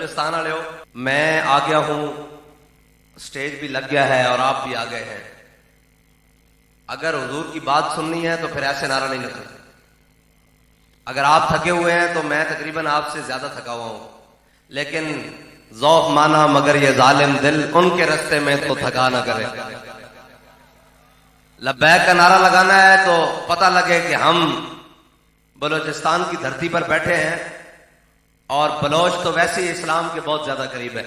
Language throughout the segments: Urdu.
بلوچستان والے ہو، میں آ گیا ہوں، سٹیج بھی لگ گیا ہے اور آپ بھی آ گئے ہیں. اگر حضور کی بات سننی ہے تو پھر ایسے نعرہ نہیں لگتا. اگر آپ تھکے ہوئے ہیں تو میں تقریباً آپ سے زیادہ تھکا ہوا ہوں، لیکن ذوق مانا مگر یہ ظالم دل ان کے رستے میں تو تھکا نہ کرے. لبیک کا نعرہ لگانا ہے تو پتہ لگے کہ ہم بلوچستان کی دھرتی پر بیٹھے ہیں، اور بلوچ تو ویسے ہی اسلام کے بہت زیادہ قریب ہے.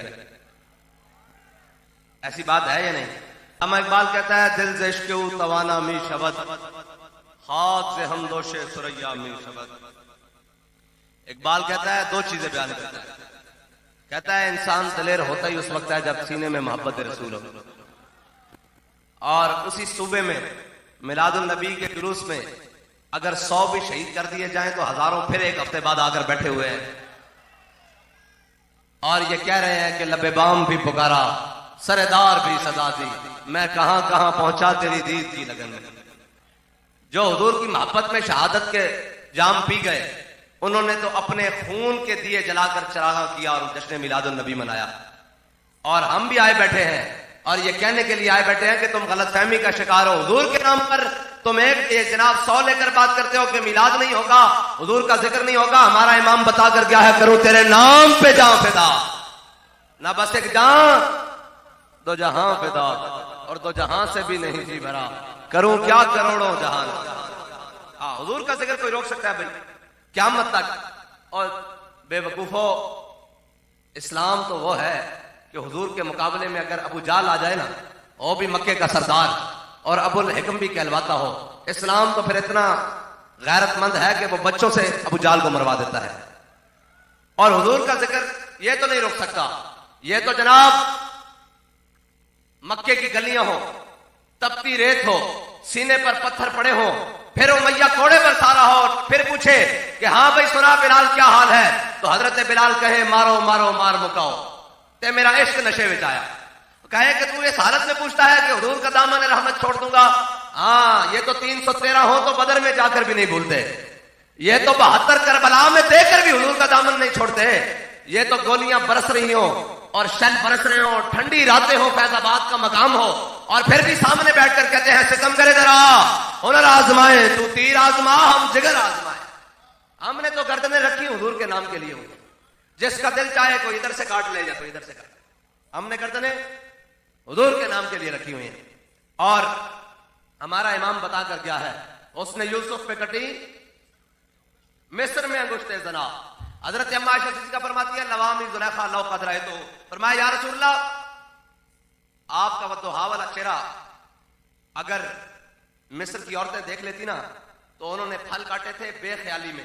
ایسی بات ہے یا نہیں؟ علامہ اقبال کہتا ہے دل سے عشق او توانا می شود، خاک سے ہم دوش سریا می شود. اقبال کہتا ہے دو چیزیں بیان کرتا ہے. کہتا ہے انسان دلیر ہوتا ہی اس وقت ہے جب سینے میں محبت رسول ہو. اور اسی صوبے میں میلاد النبی کے جلوس میں اگر 100 بھی شہید کر دیے جائیں تو ہزاروں پھر ایک ہفتے بعد آ کر بیٹھے ہوئے ہیں اور یہ کہہ رہے ہیں کہ لب بام بھی پکارا، سردار بھی صدا دی، میں کہاں کہاں پہنچا تیری دید کی لگن میں. جو حضور کی محبت میں شہادت کے جام پی گئے انہوں نے تو اپنے خون کے دیے جلا کر چراغاں کیا اور جشن میلاد النبی منایا. اور ہم بھی آئے بیٹھے ہیں اور یہ کہنے کے لیے آئے بیٹھے ہیں کہ تم غلط فہمی کا شکار ہو. حضور کے نام پر تم ایک جناب 100 لے کر بات کرتے ہو کہ میلاد نہیں ہوگا، حضور کا ذکر نہیں ہوگا. ہمارا امام بتا کر گیا ہے کروں تیرے نام پہ جاں فدا، نہ بس ایک جاں دو جہاں فدا، اور دو جہاں سے بھی نہیں جی بھرا، کروں کیا کروڑوں جہان. حضور کا ذکر کوئی روک سکتا ہے بھائی قیامت تک؟ اور بے وقوفو، اسلام تو وہ ہے کہ حضور کے مقابلے میں اگر ابو جال آ جائے نا، وہ بھی مکے کا سردار اور ابو الحکم بھی کہلواتا ہو، اسلام تو پھر اتنا غیرت مند ہے کہ وہ بچوں سے ابو جال کو مروا دیتا ہے. اور حضور کا ذکر یہ تو نہیں روک سکتا. یہ تو جناب مکے کی گلیاں ہو، تپتی ریت ہو، سینے پر پتھر پڑے ہو، پھر امیہ کوڑے پر سارا ہو، پھر پوچھے کہ ہاں بھائی سنا بلال کیا حال ہے، تو حضرت بلال کہے مارو مارو مار مکاؤ تے میرا عشق نشے میں آیا. کہے کہ تو اس حالت میں پوچھتا ہے کہ حضور کا دامن رحمت چھوڑ دوں گا؟ ہاں، یہ تو 313 ہو تو بدر میں جا کر بھی نہیں بھولتے، یہ تو 72 کربلا میں دے کر بھی حضور کا دامن نہیں چھوڑتے. یہ تو گولیاں برس رہی ہوں اور شل برس رہے ہوں، ٹھنڈی راتیں ہوں، فیض آباد کا مقام ہو، اور پھر بھی سامنے بیٹھ کر کہتے ہیں ستم کرے ذرا ہنر آزمائے، تو تیر آزما ہم جگر آزمائے. ہم نے تو گردنیں رکھی حضور کے نام کے لیے ہوں، جس کا دل چاہے کوئی ادھر سے کاٹ لے یا کوئی ادھر سے کاٹ. ہم نے گردنیں حضور کے نام کے لیے رکھی ہوئی ہیں. اور ہمارا امام بتا کر گیا ہے اس نے یوسف پہ کٹی مصر میں انگشتے زنا. حضرت اما عائشہ صدیقہ فرماتی ہے لوامی زلیخا لو قد رہے تو، فرمایا یا رسول اللہ آپ کا وضحا والا چہرہ اگر مصر کی عورتیں دیکھ لیتی نا تو انہوں نے پھل کاٹے تھے بے خیالی میں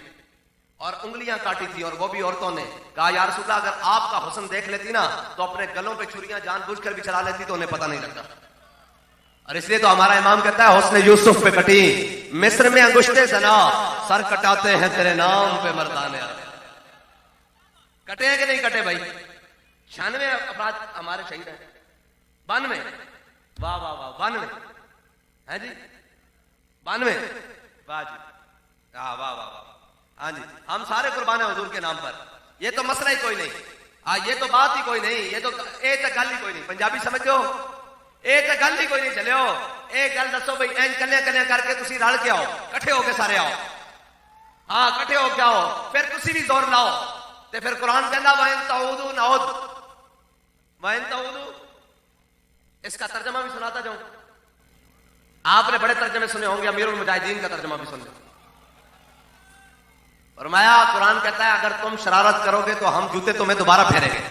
اور انگلیاں کاٹی تھی، اور وہ بھی عورتوں نے. کہا یا رسول اللہ اگر آپ کا حسن دیکھ لیتی نا تو اپنے گلوں پہ چھریاں جان بوجھ کر بھی چلا لیتی تو انہیں پتہ نہیں لگتا. اور اس لیے تو ہمارا امام کہتا ہے حسن یوسف پہ کٹی مصر میں انگشتے زنا، سر کٹاتے ہیں تیرے نام پہ مردانے. کٹے ہیں کہ نہیں کٹے بھائی؟ 96 افراد ہمارے شہید ہیں، 92، واہ واہ واہ، 92 ہے جی، 92، واہ جی، واہ واہ واہ. ہاں جی، ہم سارے قربان ہیں حضور کے نام پر. یہ تو مسئلہ ہی کوئی نہیں، یہ تو بات ہی کوئی نہیں، یہ تو ایک گل ہی کوئی نہیں. پنجابی سمجھو، ایک گل ہی کوئی نہیں. چلے ہو ایک گل دسو بھائی، این کلیاں کلیاں کر کے تسی رل کے آؤ، کٹھے ہو کے سارے آؤ. ہاں کٹھے ہو کے آؤ، پھر تسی بھی زور لاؤ. تے پھر قرآن کہنا وَإِن تَعُودُوا نَعُودُ، وَإِن تَعُودُوا، اس کا ترجمہ بھی سناتا جاؤں. آپ نے بڑے ترجمے سنے ہوں گے، امیر المجاہدین کا ترجمہ بھی سن لیں. فرمایا قرآن کہتا ہے اگر تم شرارت کرو گے تو ہم جوتے تمہیں دوبارہ پھیریں گے.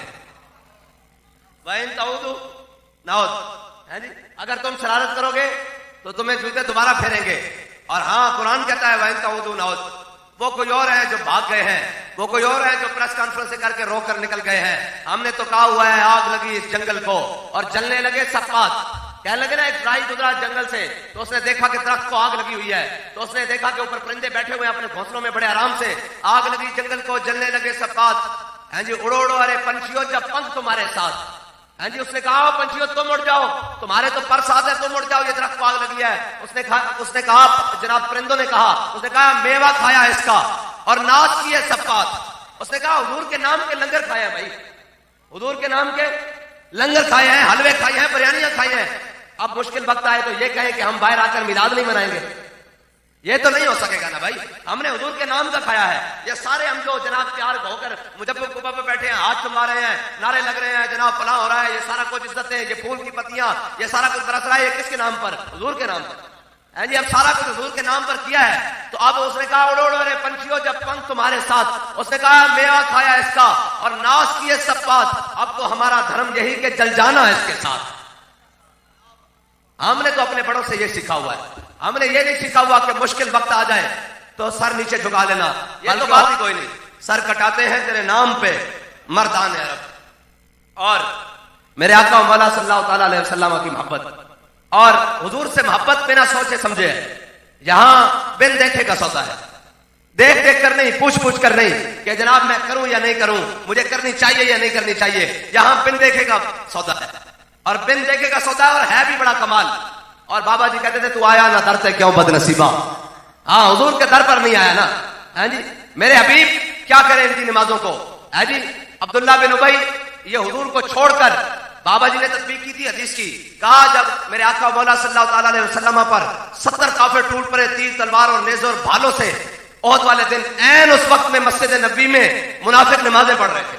وَإِن تَعُودُوا نَعُودُ، ہے جی، اگر تم شرارت کرو گے تو تمہیں جوتے دوبارہ پھیریں گے. اور ہاں قرآن کہتا ہے وَإِن تَعُودُوا نَعُودُ. وہ کوئی اور ہے جو بھاگ گئے ہیں، وہ کوئی اور ہے جو پریس کانفرنس کر کے رو کر نکل گئے ہیں. ہم نے تو کہا ہوا ہے آگ لگی اس جنگل کو اور جلنے لگے صفات. کہنے لگے نا ایک راہی گزرا جنگل سے تو اس نے دیکھا کہ درخت کو آگ لگی ہوئی ہے، تو اس نے دیکھا کہ اوپر پرندے بیٹھے ہوئے اپنے گھونسلوں میں بڑے آرام سے. آگ لگی جنگل کو، جلنے لگے صفات. ہاں جی، اڑو اڑو ارے پنچھیوں جب پنکھ تمہارے ساتھ. ہاں جی، اس نے کہا پنچھیوں تم اڑ جاؤ، تمہارے تو پر ساتھ ہے، تم اڑ جاؤ، یہ درخت کو آگ لگی ہے. اس نے کہا جناب پرندوں نے کہا، اس نے کہا میوہ کھایا اس کا اور ناچ کی ہے صفات. اس نے کہا حضور کے نام کے لنگر کھایا بھائی. حضور کے نام کے لنگر کھائے ہیں، حلوے کھائے ہیں، بریانیاں کھائی ہیں. اب مشکل وقت آئے تو یہ کہیں کہ ہم باہر آ کر میلاد نہیں منائیں گے، یہ تو نہیں ہو سکے گا نا بھائی. ہم نے حضور کے نام کا کھایا ہے. یہ سارے ہم جو جناب تیار ہو کر مجبب قبا پہ بیٹھے ہیں، ہاتھ چلا رہے ہیں، نعرے لگ رہے ہیں، جناب فلاں ہو رہا ہے، یہ سارا کچھ عزتیں، یہ پھول کی پتیاں، یہ سارا کچھ برس رہا ہے، یہ کس کے نام پر؟ حضور کے نام پر. جی اب سارا کچھ حضور کے نام پر کیا ہے. تو اب اس نے کہا اڑو اڑو رے پنچھیوں جب پنکھ تمہارے ساتھ. اس نے کہا میوہ کھایا اس کا اور ناز کیے سب بات، اب تو ہمارا دھرم یہی کہ جل جانا ہے اس کے ساتھ. ہم نے تو اپنے بڑوں سے یہ سیکھا ہوا ہے. ہم نے یہ نہیں سیکھا ہوا کہ مشکل وقت آ جائے تو سر نیچے جھکا لینا، یہ تو بات ہی کوئی نہیں. سر کٹاتے ہیں تیرے نام پہ مردان عرب. اور میرے آقا مولا صلی اللہ تعالی علیہ وسلم کی محبت اور حضور سے محبت بنا سوچے سمجھے ہے. یہاں بن دیکھے کا سودا ہے، دیکھ دیکھ کر نہیں، پوچھ پوچھ کر نہیں کہ جناب میں کروں یا نہیں کروں، مجھے کرنی چاہیے یا نہیں کرنی چاہیے. یہاں بن دیکھے کا سودا ہے، اور بن دیکھے کا سودا ہے، اور ہے بھی بڑا کمال. اور بابا جی کہتے تھے تو آیا نہ در سے کیوں بد نصیبہ. ہاں حضور کے در پر نہیں آیا نا. ہاں جی میرے حبیب کیا کریں ان کی نمازوں کو. ہاں جی عبداللہ بن ابی یہ حضور کو چھوڑ کر، بابا جی نے تطبیق کی تھی حدیث کی، کہا جب میرے آقا مولا صلی اللہ تعالی علیہ وسلم پر 70 کافر ٹوٹ پڑے تیر تلوار اور نیزوں اور بھالوں سے احد والے دن، عین اس وقت میں مسجد نبوی میں منافق نمازیں پڑھ رہے تھے.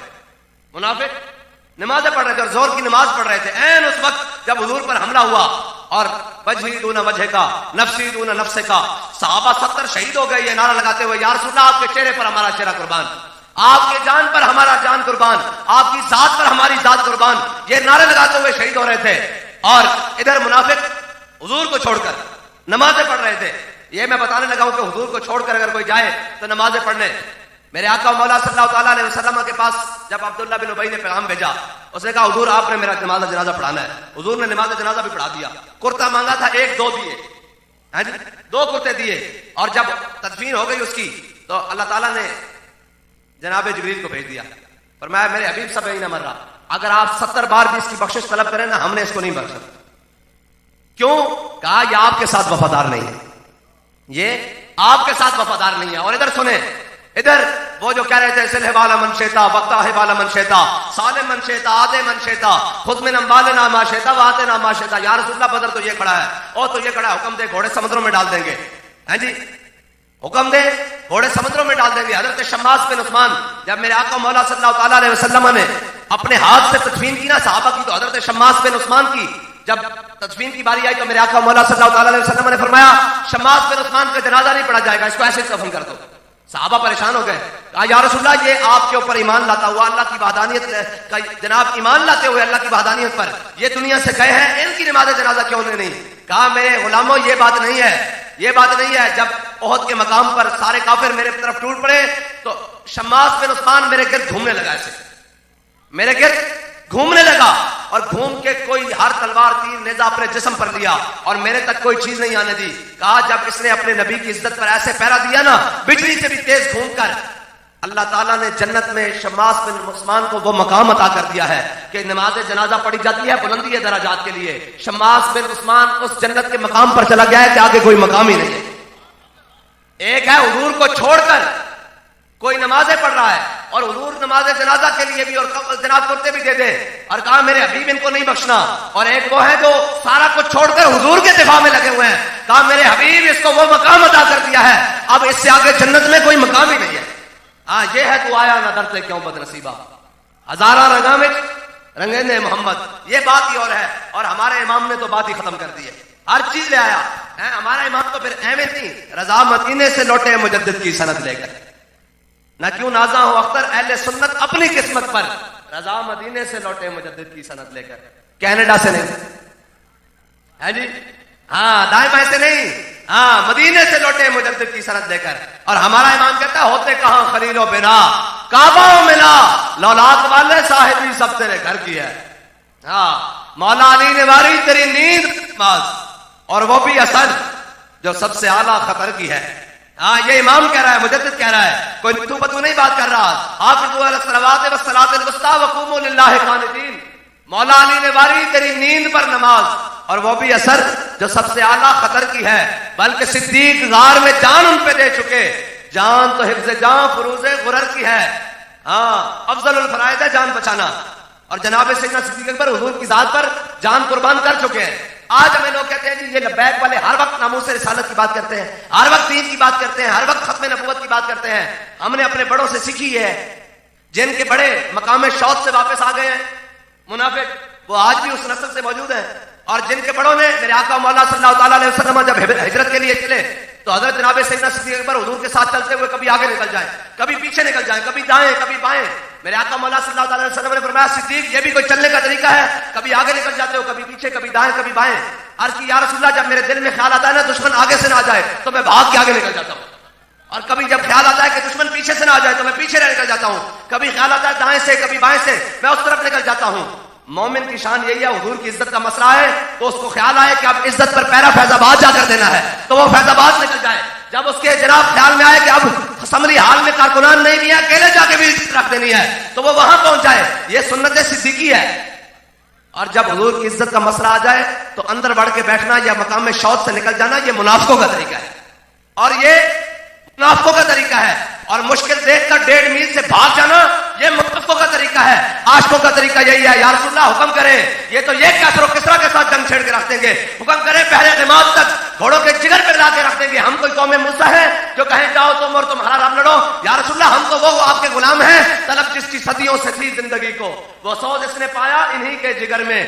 منافق نمازیں پڑھ رہے تھے اور زور کی نماز پڑھ رہے تھے عین اس وقت جب حضور پر حملہ ہوا. اور وجہی دون وجہ کا، نفسی دون نفس کا. صحابہ 70 شہید ہو گئے یہ نعرہ لگاتے ہوئے، یا رسول اللہ آپ کے چہرے پر ہمارا چہرہ قربان، آپ کے جان پر ہمارا جان قربان، آپ کی ذات پر ہماری ذات قربان، یہ نعرے لگاتے ہوئے شہید ہو رہے تھے. اور ادھر منافق حضور کو چھوڑ کر نمازیں پڑھ رہے تھے. یہ میں بتانے لگا ہوں کہ حضور کو چھوڑ کر اگر کوئی جائے تو نمازیں پڑھنے. میرے آقا مولا صلی اللہ تعالیٰ علیہ وسلم کے پاس جب عبداللہ بن ابی نے پیغام بھیجا، اس نے کہا حضور آپ نے میرا نماز جنازہ پڑھانا ہے. حضور نے نماز جنازہ بھی پڑھا دیا. کرتا مانگا تھا، ایک دو دیے، ہاں جی 2 کرتے دیے. اور جب تدفین ہو گئی اس کی تو اللہ تعالیٰ نے جناب جبریل کو بھیج دیا. فرمایا میرے حبیب سب نہیں نہ مر رہا، اگر آپ 70 بار بھی اس کی بخشش طلب کریں نا، ہم نے اس کو نہیں بخشا. کیوں؟ کہا یہ آپ کے ساتھ وفادار نہیں ہے، یہ آپ کے ساتھ وفادار نہیں ہے. اور ادھر سنیں، ادھر وہ جو کہہ رہے تھے سلح والا من شیتا وقتا ہے والا من شیتا سالم من شیتا آدے من شیتا خود من اموالنا ما شیتا وآتنا ما شیتا. یا رسول اللہ بدر تو یہ کھڑا ہے اور تو یہ کھڑا ہے، حکم دے گھوڑے سمندروں میں ڈال دیں گے. ہاں جی حکم دے گھوڑے سمندروں میں ڈال دیں گے. حضرت شماس بن عثمان جب میرے آقا مولا صلی اللہ تعالیٰ علیہ وسلم نے اپنے ہاتھ سے تدفین کی نا صحابہ کی، تو حضرت شماس بن عثمان کی جب تدفین کی باری آئی تو میرے آقا مولا صلی اللہ تعالیٰ علیہ وسلم نے فرمایا شماس بن عثمان کا جنازہ نہیں پڑھا جائے گا، اس کو ایسے دفن کر دو. صحابہ پریشان ہو گئے، کہا یا رسول اللہ یہ آپ کے اوپر ایمان لاتا ہوا اللہ کی وحدانیت کا، جناب ایمان لاتے ہوئے اللہ کی وحدانیت پر یہ دنیا سے گئے ہیں، ان کی نماز جنازہ کیوں نہیں؟ کہا میرے غلاموں یہ بات نہیں ہے، یہ بات نہیں ہے. جب احد کے مقام پر سارے کافر میرے طرف ٹوٹ پڑے تو شماس بن عثمان میرے گرد گھومنے لگا، ایسے میرے گرد گھومنے لگا اور گھوم کے کوئی ہر تلوار تیر نیزہ اپنے جسم پر لیا اور میرے تک کوئی چیز نہیں آنے دی. کہا جب اس نے اپنے نبی کی عزت پر ایسے پہرا دیا نا بجلی سے بھی تیز گھوم کر، اللہ تعالیٰ نے جنت میں شماس بن عثمان کو وہ مقام عطا کر دیا ہے کہ نماز جنازہ پڑھی جاتی ہے بلندی درجات کے لیے. شماس بن عثمان اس جنت کے مقام پر چلا گیا ہے کہ آگے کوئی مقام ہی نہیں ہے. ایک ہے حضور کو چھوڑ کر کوئی نمازیں پڑھ رہا ہے اور حضور نماز جنازہ کے لیے بھی اور جناب کرتے بھی دے دے اور کہا میرے حبیب ان کو نہیں بخشنا. اور ایک وہ ہے جو سارا کچھ چھوڑ کر حضور کے دفاع میں لگے ہوئے ہیں، کہا میرے حبیب اس کو وہ مقام عطا کر دیا ہے، اب اس سے آگے جنت میں کوئی مقام ہی نہیں ہے. ہاں یہ ہے تو آیا نہ درتے کیوں بد نصیبہ ہزارہ رنگامچ رنگین محمد. یہ بات ہی اور ہے. اور ہمارے امام نے تو بات ہی ختم کر دی ہے، ہر چیز لے آیا. ہمارا امام تو پھر اہمیت نہیں، رضا مدینے سے لوٹے مجدد کی سند لے کر. نہ کیوں نازا ہو اختر اہل سنت اپنی قسمت پر، رضا مدینے سے لوٹے مجدد کی سند لے کر. کینیڈا سے نہیں ہے جی، ہاں دائیں بائیں سے نہیں، ہاں مدینے سے لوٹے مجدد کی سند لے کر. اور ہمارا امام کہتا ہے ہوتے کہاں خلیل و بنا کعبہ ملا لولاد والے صاحبی سب تیرے گھر کی ہے. ہاں مولا علی نے واری تیری نیند باز اور وہ بھی اثر جو سب سے اعلیٰ خطر کی ہے. ہاں یہ امام کہہ رہا ہے، مجدد کہہ رہا ہے، کوئی تو بتو نہیں بات کر رہا. حافظوا علی الصلوات والصلاۃ الوسطی وقوموا للہ قانتین. مولا علی نے واری تیری نیند پر نماز اور وہ بھی اثر جو سب سے اعلیٰ خطر کی ہے. بلکہ صدیق غار میں جان ان پہ دے چکے، جان تو حفظ جان فروز غرر کی ہے. ہاں افضل الفرائض ہے جان بچانا. اور جناب سیدنا صدیق اکبر حضور کی ذات پر جان قربان کر چکے ہیں. آج ہمیں لوگ کہتے ہیں جی یہ لبیک والے ہر وقت ناموس رسالت کی بات کرتے ہیں, ہر وقت دین کی بات کرتے ہیں, ہر وقت ختم نبوت کی بات کرتے ہیں. ہم نے اپنے بڑوں سے سیکھی ہے, جن کے بڑے مقام شوق سے واپس آ گئے ہیں منافق, وہ آج بھی اس نسل سے موجود ہیں. اور جن کے بڑوں نے میرے آقا مولا صلی اللہ تعالیٰ علیہ وسلم جب ہجرت کے لیے چلے تو حضرت جناب سیدنا صدیق اکبر حضور کے ساتھ چلتے ہوئے کبھی آگے نکل جائیں, کبھی پیچھے نکل جائیں, کبھی دائیں کبھی بائیں. میرے آقا مولا صلی اللہ تعالیٰ علیہ وسلم نے فرمایا صدیق یہ بھی کوئی چلنے کا طریقہ ہے, کبھی آگے نکل جاتے ہو, کبھی پیچھے, کبھی دائیں کبھی بائیں. عرض کی یا رسول اللہ جب میرے دل میں خیال آتا ہے نا دشمن آگے سے نہ آ جائے تو میں بھاگ کے آگے نکل جاتا ہوں, اور کبھی جب خیال آتا ہے کہ دشمن پیچھے سے نہ آ جائے تو میں پیچھے رہ نکل جاتا ہوں. کبھی خیال آتا ہے دائیں سے کبھی بائیں سے, میں اس طرف نکل جاتا ہوں. مومن کی شان یہی ہے, حضور کی عزت کا مسئلہ ہے تو اس کو خیال آئے کہ اب عزت پر پیرا فیض آباد جا کر دینا ہے تو وہ فیض آباد نکل جائے. جب اس کے جناب خیال میں آئے کہ اب اسمبلی ہال میں کارکنان نہیں بھی ہے, اکیلے جا کے بھی رکھ دینی ہے تو وہ وہاں پہنچ جائے. یہ سنت صدیقی ہے. اور جب حضور کی عزت کا مسئلہ آ جائے تو اندر بڑھ کے بیٹھنا یا مقام میں شوق سے نکل جانا یہ منافقوں کا طریقہ ہے, اور یہ منافقوں کا طریقہ ہے. اور مشکل دیکھ کر 1.5 میل سے بھاگ جانا یہ منافقوں کا طریقہ ہے. عاشقوں کا طریقہ یہی ہے, یا رسول اللہ حکم کریں, یہ تو یہ کیسر و کسرا کے ساتھ جنگ چھیڑ کے رکھ دیں گے, حکم کریں پہلے قیامت تک گھوڑوں کے جگر پہ لا کے رکھ دیں گے. ہم کوئی قوم موسیٰ ہے جو کہیں جاؤ تم اور تمہارا رب لڑو. یا رسول اللہ ہم تو وہ آپ کے غلام ہیں, طلب جس کی صدیوں سے تھی زندگی کو, وہ سوز اس نے پایا انہی کے جگر میں,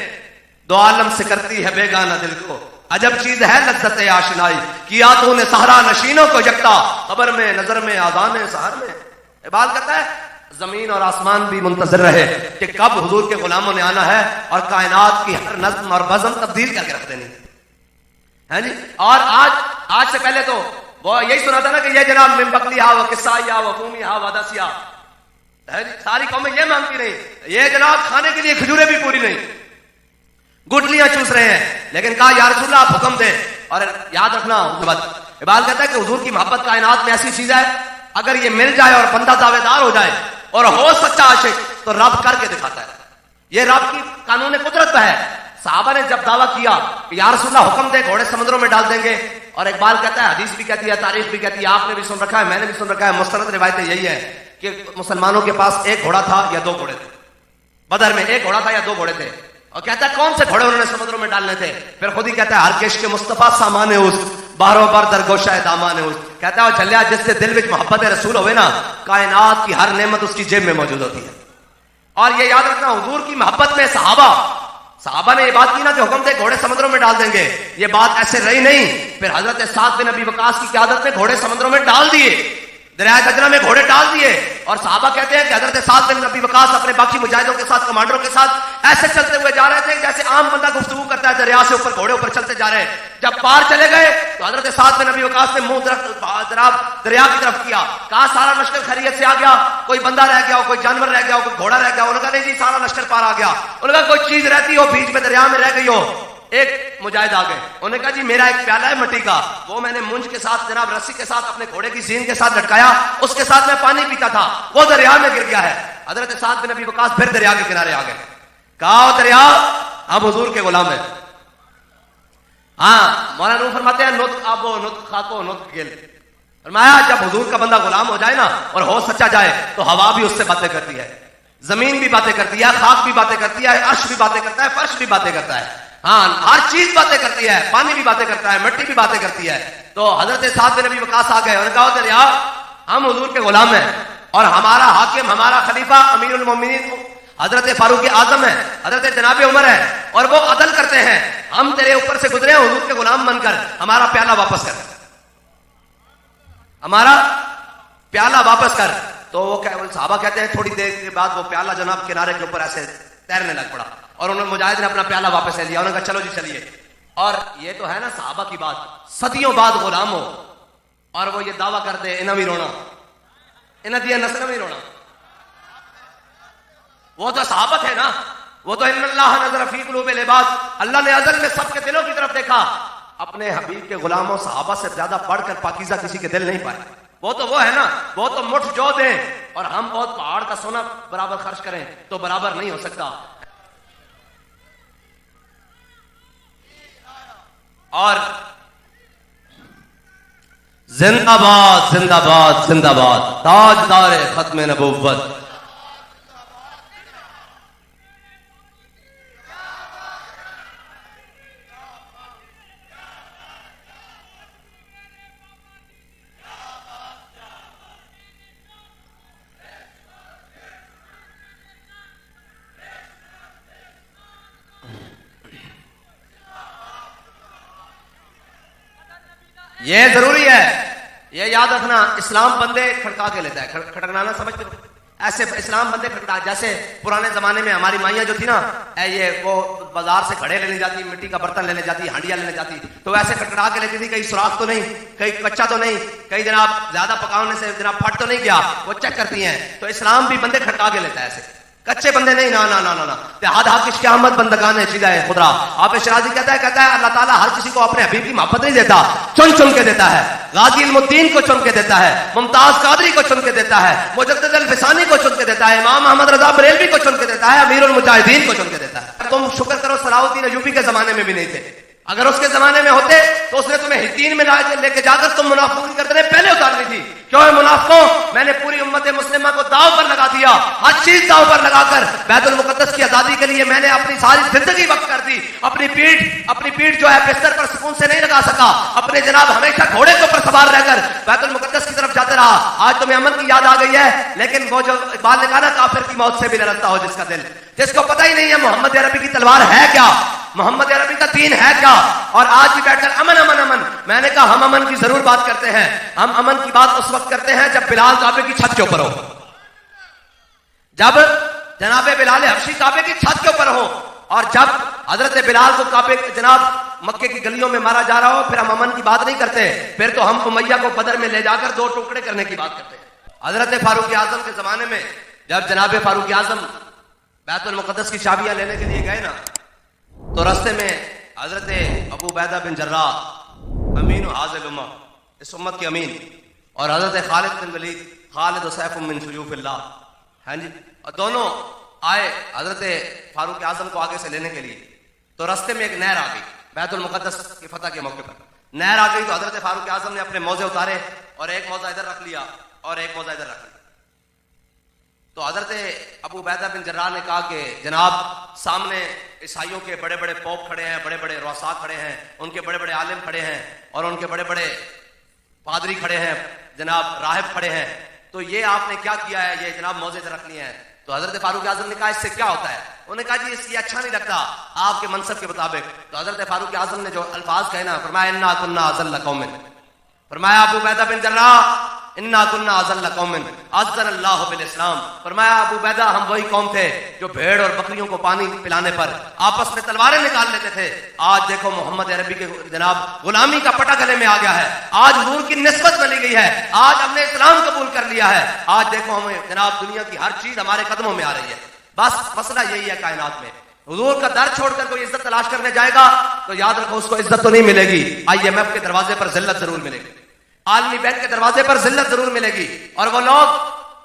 دو عالم سے کرتی ہے بیگانہ دل کو. عجب چیز ہے لذت آشنائی, کیا تو نے صحرا نشینوں کو یکتا, خبر میں نظر میں آذان سحر میں. اقبال کہتا ہے زمین اور آسمان بھی منتظر رہے کہ کب حضور کے غلاموں نے آنا ہے اور کائنات کی ہر نظم اور بزم تبدیل کر کے رکھ دینی ہے جی. اور آج سے پہلے تو وہ یہی سنا تھا نا کہ یہ جناب من بقلیہ و قصائیہ و قومیہ و عدسیہ, ساری قومیں یہ مانگتی نہیں, یہ جناب کھانے کے لیے کھجوریں بھی پوری نہیں, گٹلیاں چوس رہے ہیں. لیکن کہا یا رسول اللہ آپ حکم دیں. اور یاد رکھنا اقبال کہتا ہے کہ حضور کی محبت کائنات میں ایسی چیز ہے اگر یہ مل جائے اور بندہ دعوے دار ہو جائے اور ہو سچا عاشق تو رب کر کے دکھاتا ہے. یہ رب کی قانون قدرت ہے. صحابہ نے جب دعویٰ کیا کہ یا رسول اللہ حکم دے گھوڑے سمندروں میں ڈال دیں گے, اور اقبال کہتا ہے حدیث بھی کہتی ہے, تاریخ بھی کہتی ہے, آپ نے بھی سن رکھا ہے, میں نے بھی سن رکھا ہے, مستند روایتیں یہی ہے کہ مسلمانوں کے پاس ایک گھوڑا تھا یا 2 گھوڑے تھے. بدر میں ایک گھوڑا تھا یا 2 گھوڑے تھے. اور کہتا ہے کون سے گھوڑے انہوں نے سمندروں میں ڈالنے تھے, پھر خود ہی کہتا ہے ہر کش کے مصطفیٰ سامان اس باروں بار درگوشہ دامان اس. کہتا ہے وہ چلیا جس سے دل وچ محبت رسول ہوئے نا, کائنات کی ہر نعمت اس کی جیب میں موجود ہوتی ہے. اور یہ یاد رکھنا حضور کی محبت میں صحابہ نے یہ بات کی نا کہ حکم دے گھوڑے سمندروں میں ڈال دیں گے, یہ بات ایسے رہی نہیں. پھر حضرت سعد بن ابی وقاص کی قیادت میں گھوڑے سمندروں میں ڈال دیے, دریائے دجلہ میں گھوڑے ڈال دیے. اور صحابہ کہتے ہیں کہ حضرت سعد بن ابی وقاص اپنے باقی مجاہدوں کے ساتھ, کمانڈروں کے ساتھ ایسے چلتے ہوئے جا رہے تھے جیسے عام بندہ گفتگو کرتا ہے, دریا سے اوپر گھوڑے اوپر چلتے جا رہے ہیں. جب پار چلے گئے تو حضرت سعد بن ابی وقاص نے منہ دریا کی طرف کیا, کہا سارا لشکر خیریت سے آ گیا, کوئی بندہ رہ گیا ہو, کوئی جانور رہ گیا ہو, کوئی گھوڑا رہ گیا ہو. انہوں نے کہا نہیں جی سارا لشکر پار آ گیا. انہوں نے کہا کوئی چیز رہتی ہو بیچ میں دریا میں رہ گئی ہو. ایک مجاہد آ گئے, انہوں نے کہا جی میرا ایک پیالہ ہے مٹی کا, وہ میں نے منج کے ساتھ جناب رسی کے ساتھ اپنے گھوڑے کی زین کے ساتھ لٹکایا, اس کے ساتھ میں پانی پیتا تھا, وہ دریا میں گر گیا ہے. حضرت سعد بن ابی وقاص پھر دریا کے کنارے آ گئے, کہا دریا ہم حضور کے غلام ہیں. ہاں مولانا روح فرماتے ہیں نطق آبو نطق خاکو نطق گل. فرمایا جب حضور کا بندہ غلام ہو جائے نا اور ہو سچا جائے تو ہوا بھی اس سے باتیں کرتی ہے, زمین بھی باتیں کرتی ہے, خاک بھی باتیں کرتی ہے, عرش بھی باتیں کرتا ہے, فرش بھی باتیں کرتا ہے. ہاں ہر چیز باتیں کرتی ہے, پانی بھی باتیں کرتا ہے, مٹی بھی باتیں کرتی ہے. تو حضرت سعد بن ابی وقاص آ گئے, انہوں نے کہا دریا ہم حضور کے غلام ہیں اور ہمارا حاکم ہمارا خلیفہ امیر المومنین حضرت فاروق اعظم ہے, حضرت جناب عمر ہے, اور وہ عدل کرتے ہیں. ہم تیرے اوپر سے گزرے ہیں حضور کے غلام بن کر, ہمارا پیالہ واپس کر, ہمارا پیالہ واپس کر. تو وہ صحابہ کہتے ہیں تھوڑی دیر کے بعد وہ پیالہ جناب کنارے کے اوپر ایسے تیرنے لگ پڑا, اور انہوں نے مجاہد نے اپنا پیالہ واپس لے لیا. انہوں نے کہا چلو جی چلیے. اور یہ تو ہے نا صحابہ کی بات, صدیوں بعد غلام ہو اور وہ یہ دعویٰ کرتے انہاں بھی رونا, انہاں دیا نسل بھی رونا. وہ تو صحابت ہے نا, وہ تو ان اللہ نظر فی قلوب العباد, اللہ نے ازل میں سب کے دلوں کی طرف دیکھا. اپنے حبیب کے غلاموں صحابہ سے زیادہ بڑھ کر پاکیزہ کسی کے دل نہیں پائے. وہ تو وہ ہے نا, وہ تو مٹھ جو دیں اور ہم بہت پہاڑ کا سونا برابر خرچ کریں تو برابر نہیں ہو سکتا. اور زندہ باد زندہ باد زندہ باد تاجدار ختم نبوت. یہ ضروری ہے، یہ یاد رکھنا، اسلام بندے کھڑکا کے لیتا ہے. کھڑکنا سمجھتے ہو؟ ایسے اسلام بندے کھڑکا، جیسے پرانے زمانے میں ہماری مائیاں جو تھی نا، یہ وہ بازار سے کھڑے لینے جاتی، مٹی کا برتن لینے جاتی، ہانڈیاں لینے جاتی، تو ایسے کھڑکا کے لیتی تھی، کہیں سوراخ تو نہیں، کہیں کچا تو نہیں، کہیں جناب زیادہ پکانے سے جناب پھٹ تو نہیں گیا، وہ چیک کرتی ہیں. تو اسلام بھی بندے کھڑکا کے لیتا ہے، ایسے کچے بندے نہیں. نا نا نا نا اتحاد حافظ قیامت بندگان ہے چیزا ہے خدا. آپ شرازی کہتا ہے اللہ تعالیٰ ہر کسی کو اپنے حبیب کی محبت نہیں دیتا، چن چن کے دیتا ہے. غازی علم الدین کو چن کے دیتا ہے، ممتاز قادری کو چن کے دیتا ہے، مجدد الفسانی کو چن کے دیتا ہے، امام احمد رضا بریلوی کو چن کے دیتا ہے، امیر المجاہدین کو چن کے دیتا ہے. تم شکر کرو صلاح الدین ایوبی کے زمانے میں بھی نہیں تھے. اگر اس کے زمانے میں ہوتے تو اس نے تمہیں ہتین میں لے کے جا کر تم منافقت کرتے پہلے اتارنی تھی. کیوں ہے منافقوں، میں نے پوری امت مسلمہ کو داؤ پر لگا دیا، ہر چیز داؤ پر لگا کر بیت المقدس کی آزادی کے لیے میں نے اپنی ساری زندگی وقف کر دی. اپنی پیٹھ جو ہے بستر پر سکون سے نہیں لگا سکا، اپنے جناب ہمیشہ گھوڑے کے اوپر سوار رہ کر بیت المقدس کی طرف جاتے رہا. آج تمہیں امن کی یاد آ گئی ہے، لیکن وہ جو اقبال نے کہا نا، کافر کی موت سے بھی لڑتا ہو جس کا دل، جس کو پتہ ہی نہیں ہے محمد عربی کی تلوار ہے کیا، محمد عربی کا دین ہے کیا. اور آج بھی بیٹھ کر امن امن امن، میں نے کہا ہم امن کی ضرور بات کرتے ہیں. ہم امن کی بات اس وقت کرتے ہیں جب بلال کعبے کی چھت کے اوپر ہو، جب جناب بلال حبشی کعبے کی چھت کے اوپر ہو، اور جب حضرت بلال کو کعبے جناب مکے کی گلیوں میں مارا جا رہا ہو، پھر ہم امن کی بات نہیں کرتے. پھر تو ہم امیہ کو بدر میں لے جا کر 2 ٹکڑے کرنے کی بات کرتے ہیں. حضرت فاروق اعظم کے زمانے میں جب جناب فاروق اعظم بیت المقدس کی چابیاں لینے کے لیے گئے نا، تو راستے میں حضرت ابو عبیدہ بن جراح امین حاضر الامہ، اس امت کے امین، اور حضرت خالد بن ولید، خالد و سیف من سیوف اللہ، ہاں جی، اور دونوں آئے حضرت فاروق اعظم کو آگے سے لینے کے لیے. تو راستے میں ایک نہر آ گئی، بیت المقدس کی فتح کے موقع پر نہر آ گئی. تو حضرت فاروق اعظم نے اپنے موزے اتارے اور ایک موزہ ادھر رکھ لیا اور ایک موزہ ادھر رکھ لیا. تو حضرت ابو عبیدہ بن جراح نے کہا کہ جناب سامنے عیسائیوں کے بڑے بڑے پوپ کھڑے ہیں، بڑے بڑے رؤساء کھڑے ہیں، ان کے بڑے بڑے عالم کھڑے ہیں، اور ان کے بڑے بڑے پادری کھڑے ہیں، جناب راہب کھڑے ہیں، تو یہ آپ نے کیا کیا ہے، یہ جناب موزے سے رکھ لیے ہیں. تو حضرت فاروق اعظم نے کہا اس سے کیا ہوتا ہے؟ انہوں نے کہا جی اس کی اچھا نہیں لگتا آپ کے منصب کے مطابق. تو حضرت فاروق اعظم نے جو الفاظ کہے نا، فرمایا انا کنا اذل قوم، فرمایا ابو عبیدہ بن جراح انا کنا اذل قوم اذن اللہ بالاسلام، فرمایا ابو عبیدہ ہم وہی قوم تھے جو بھیڑ اور بکریوں کو پانی پلانے پر آپس میں تلواریں نکال لیتے تھے. آج دیکھو محمد عربی کے جناب غلامی کا پٹا گلے میں آ گیا ہے، آج حضور کی نسبت بنی گئی ہے، آج ہم نے اسلام قبول کر لیا ہے، آج دیکھو ہمیں جناب دنیا کی ہر چیز ہمارے قدموں میں آ رہی ہے. بس مسئلہ یہی ہے کائنات میں، حضور کا در چھوڑ کر کوئی عزت تلاش کرنے جائے گا تو یاد رکھو اس کو عزت تو نہیں ملے گی، IMF کے دروازے پر ذلت ضرور ملے گی، عالمی بینک کے دروازے پر ذلت ضرور ملے گی. اور وہ لوگ،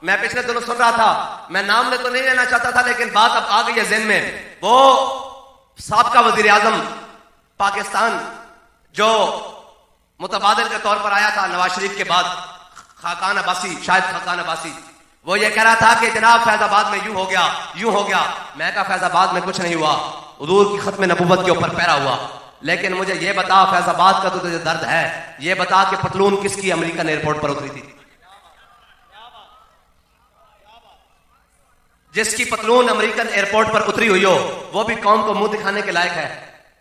میں پچھلے دنوں سن رہا تھا، میں نام لے تو نہیں لینا چاہتا تھا لیکن بات اب آ گئی ہے ذہن میں، وہ سابقہ وزیر اعظم پاکستان جو متبادل کے طور پر آیا تھا نواز شریف کے بعد، خاقان عباسی، شاہد خاقان عباسی، وہ یہ کہہ رہا تھا کہ جناب فیض آباد میں یوں ہو گیا یوں ہو گیا. میں کہا فیض آباد میں کچھ نہیں ہوا، حضور کی ختم نبوت کے اوپر پیرا ہوا. لیکن مجھے یہ بتا فیض آباد کا تو تجھے درد ہے، یہ بتا کہ پتلون کس کی امریکن ایئرپورٹ پر اتری تھی؟ جس کی پتلون امریکن ایئرپورٹ پر اتری ہوئی ہو وہ بھی قوم کو منہ دکھانے کے لائق ہے.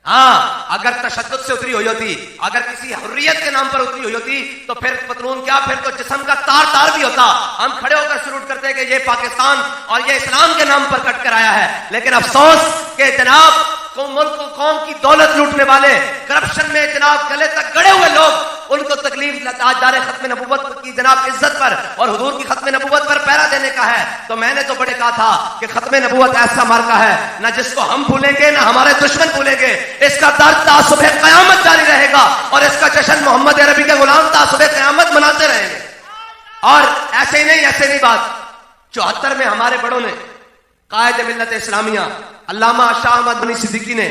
ہاں اگر تشدد سے اتری ہوئی ہوتی، اگر کسی حریت کے نام پر اتری ہوئی ہوتی تو پھر پتلون کیا، پھر تو جسم کا تار تار بھی ہوتا، ہم کھڑے ہو کر سلوٹ کرتے کہ یہ پاکستان اور یہ اسلام کے نام پر کٹ کر آیا ہے. لیکن افسوس کہ جناب ملک قوم کی دولت لوٹنے والے، کرپشن میں جناب گلے تک گڑے ہوئے لوگ، ان کو تکلیف تاجدار ختم نبوت کی جناب عزت پر اور حضور کی ختم نبوت پر پیرا دینے کا ہے. تو میں نے تو بڑے کہا تھا کہ ختم نبوت ایسا مارکا ہے نہ جس کو ہم بھولیں گے نہ ہمارے دشمن بھولیں گے. اس کا درد تا صبح قیامت جاری رہے گا اور اس کا جشن محمد عربی کے غلام تا صبح قیامت مناتے رہیں گے. اور ایسے ہی نہیں بات 74 میں ہمارے بڑوں نے، قائد ملت اسلامیہ علامہ شاہ احمد بنی صدیقی نے،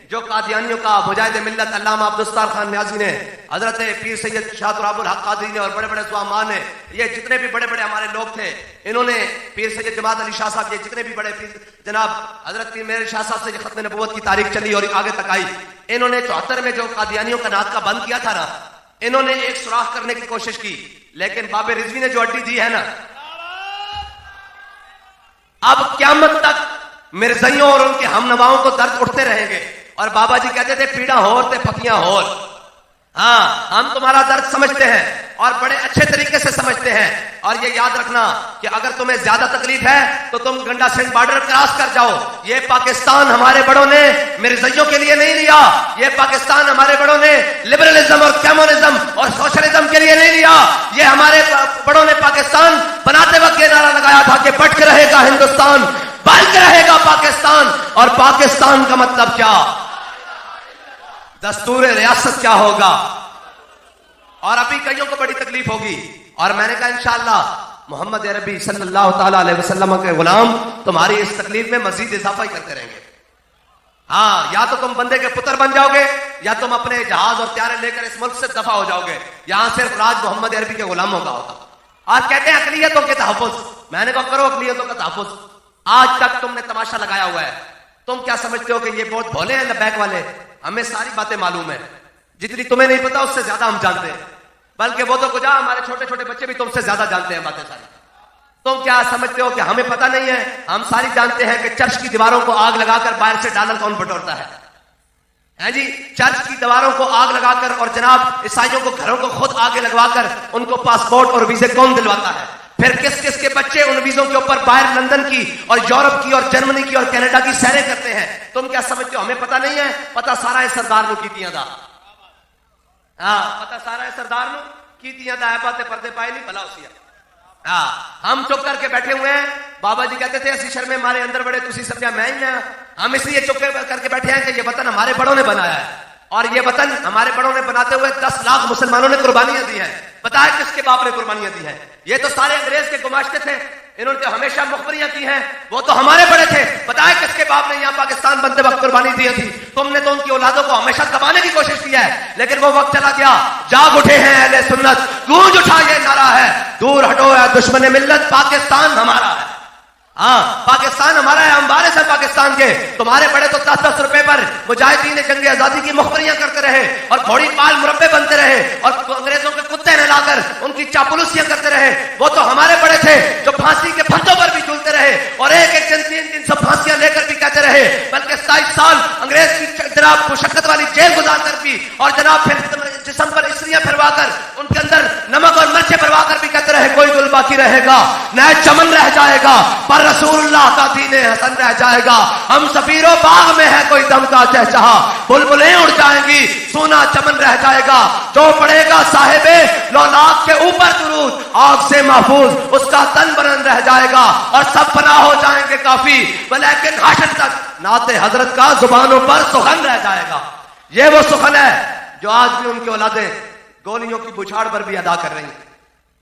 جو قادیانیوں کا مجاہد ملت علامہ عبدالستار خان نیازی نے، حضرت پیر سید شاہ تراب الحق قادری نے، اور بڑے بڑے زعماء نے، یہ جتنے بھی بڑے بڑے ہمارے لوگ تھے، انہوں نے پیر سید جماعت علی شاہ صاحب، یہ جتنے بھی بڑے پیر جناب حضرت پیر میرے شاہ صاحب سے یہ ختم نبوت کی تاریخ چلی اور آگے تک آئی. انہوں نے 74 میں جو قادیانیوں کا نعت کا بند کیا تھا نا، انہوں نے ایک سوراخ کرنے کی کوشش کی، لیکن باب رضوی نے جو اڈی دی ہے نا، اب قیامت تک مرزائیوں اور ان کے ہم نواؤں کو درد اٹھتے رہیں گے. اور بابا جی کہتے تھے پیڑا ہور تے پکیاں ہور. ہاں ہم تمہارا درد سمجھتے ہیں اور بڑے اچھے طریقے سے سمجھتے ہیں، اور یہ یاد رکھنا کہ اگر تمہیں زیادہ تکلیف ہے تو تم گنڈا سندھ بارڈر کراس کر جاؤ. یہ پاکستان ہمارے بڑوں نے مرزائیوں کے لیے نہیں لیا، یہ پاکستان ہمارے بڑوں نے لبرلزم اور کمیونزم اور سوشلزم کے لیے نہیں لیا. یہ ہمارے بڑوں نے پاکستان بناتے وقت یہ نعرہ لگایا تھا کہ بٹ کے رہے گا ہندوستان، بن کے رہے گا پاکستان. اور پاکستان کا مطلب کیا؟ دستور ریاست کیا ہوگا. اور ابھی کئیوں کو بڑی تکلیف ہوگی، اور میں نے کہا انشاءاللہ محمد عربی صلی اللہ تعالی علیہ وسلم کے غلام تمہاری اس تکلیف میں مزید اضافہ ہی کرتے رہیں گے. ہاں یا تو تم بندے کے پتر بن جاؤ گے، یا تم اپنے جہاز اور طیارے لے کر اس ملک سے دفع ہو جاؤ گے. یہاں صرف راج محمد عربی کے غلاموں کا ہوگا. آج کہتے ہیں اقلیتوں کے تحفظ، میں نے کہا کرو اقلیتوں کا تحفظ. آج تک تم نے تماشا لگایا ہوا ہے. تم کیا سمجھتے ہو کہ یہ بہت بھولے ہیں لبیک والے؟ ہمیں ساری باتیں معلوم ہیں، جتنی تمہیں نہیں پتا اس سے زیادہ ہم جانتے ہیں. بلکہ وہ تو کجا ہمارے چھوٹے چھوٹے بچے بھی تم سے زیادہ جانتے ہیں باتیں ساری. تم کیا سمجھتے ہو کہ ہمیں پتہ نہیں ہے؟ ہم ساری جانتے ہیں کہ چرچ کی دیواروں کو آگ لگا کر باہر سے ڈالر کون بٹورتا ہے جی. چرچ کی دیواروں کو آگ لگا کر اور جناب عیسائیوں کو گھروں کو خود آگے لگوا کر ان کو پاسپورٹ اور ویزے کون دلواتا ہے؟ پھر کس کس کے بچے ان ویزوں کے اوپر باہر لندن کی اور یورپ کی اور جرمنی کی اور کینیڈا کی سیریں کرتے ہیں؟ تم کیا سمجھتے ہو ہمیں پتہ نہیں ہے؟ پتہ سارا ہے سردار نو کیتیاں دا. ہاں پتہ سارا ہے سردار نو کیتیاں دا ہے باتیں پردے پائے نہیں بھلا اسیا. ہاں ہم چپ کر کے بیٹھے ہوئے ہیں. بابا جی کہتے تھے اسی شرمے ہمارے اندر بڑے تسی سمجھا میں ہی ہیں. ہم اس لیے چپ کر کے بیٹھے ہیں کہ یہ وطن ہمارے بڑوں نے بنایا ہے، اور یہ وطن ہمارے بڑوں نے بناتے ہوئے 10 لاکھ مسلمانوں نے قربانیاں دی ہیں. بتائے کس کے باپ نے قربانیاں دی ہیں؟ یہ تو سارے انگریز کے گماشتے تھے، انہوں نے ہمیشہ مخبریاں کی ہیں. وہ تو ہمارے بڑے تھے. بتائے کس کے باپ نے یہاں پاکستان بنتے وقت قربانی دی تھی؟ تم نے تو ان کی اولادوں کو ہمیشہ دبانے کی کوشش کی ہے، لیکن وہ وقت چلا گیا. جاگ اٹھے ہیں اہل سنت، گونج اٹھا یہ نعرہ ہے، دور ہٹو ہے دشمن ملت، پاکستان ہمارا ہے. ہاں پاکستان ہمارا ہے، ہم وارث ہیں پاکستان کے. تمہارے بڑے تو 10-10 روپے پر مجاہدین جنگ آزادی کی مخبریاں کرتے رہے اور گھوڑی پال مربے بنتے رہے اور انگریزوں کے کتے نہلا کر ان کی چاپلوسیاں کرتے رہے. وہ تو ہمارے بڑے تھے جو پھانسی کے پھندوں پر بھی جھولتے رہے اور ایک ایک دن 300 پھانسیاں لے کر بھی کہتے رہے، بلکہ 27 سال انگریز کی جناب مشقت والی جیل گزار کر بھی، اور جناب پھر جسم پر اسریاں پھروا کر ان کے اندر نمک اور مرچیں بھروا کر بھی کہتے رہے کوئی گل باقی رہے گا، نہ چمن رہ جائے گا، پر رسول اللہ کا دین حسن رہ جائے گا. ہم سفیروں باغ میں ہے کوئی دم کا چہچہا، بلبلیں اڑ جائیں گی، سونا چمن رہ جائے گا. جو پڑے گا صاحب لولاک کے اوپر درود، آگ سے محفوظ اس کا تن بلند رہ جائے گا اور سب پناہ ہو جائیں گے کافی، لیکن حشر تک نعت حضرت کا زبانوں پر سخن رہ جائے گا. یہ وہ سخن ہے جو آج بھی ان کی اولادیں گولیوں کی بچھاڑ پر بھی ادا کر رہی ہیں،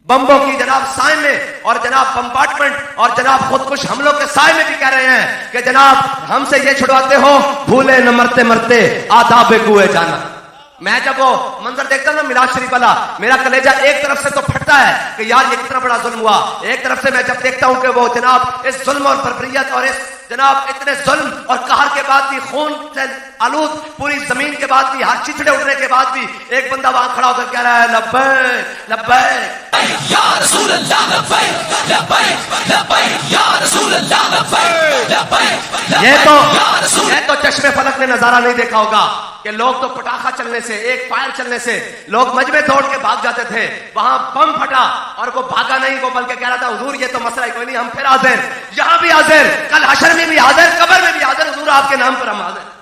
بمبوں کی جناب سائے میں اور جناب بمبارڈمنٹ اور جناب خودکش حملوں کے سائے میں بھی کہہ رہے ہیں کہ جناب ہم سے یہ چھڑواتے ہو بھولے نہ مرتے مرتے آداب کوئے جانا. میں جب وہ منظر دیکھتا ہوں نا میلاد شریف والا، میرا کلیجہ ایک طرف سے تو پھٹتا ہے کہ یار یہ کتنا بڑا ظلم ہوا، ایک طرف سے میں جب دیکھتا ہوں کہ وہ جناب اس ظلم اور بربریت اور اس جناب اتنے ظلم اور قہر کے بعد بھی، خون سے آلود پوری زمین کے بعد بھی، ہر چچڑے اٹھنے کے بعد بھی ایک بندہ وہاں کھڑا ہو کر کہہ رہا ہے لبیک لبیک یا رسول اللہ لبیک لبیک لبیک یا رسول اللہ لبیک لبیک. یہ تو چشمے فلک نے نظارہ نہیں دیکھا ہوگا کہ لوگ تو پٹاخہ چلنے سے، ایک فائر چلنے سے لوگ مجمع توڑ کے بھاگ جاتے تھے. وہاں بم پھٹا اور وہ بھاگا نہیں، وہ بلکہ کہہ رہا تھا حضور یہ تو مسئلہ ہی کوئی نہیں، ہم پھر حاضر، یہاں بھی حاضر، کل حشر میں بھی حاضر، قبر میں بھی حاضر، حضور آپ کے نام پر ہم حاضر.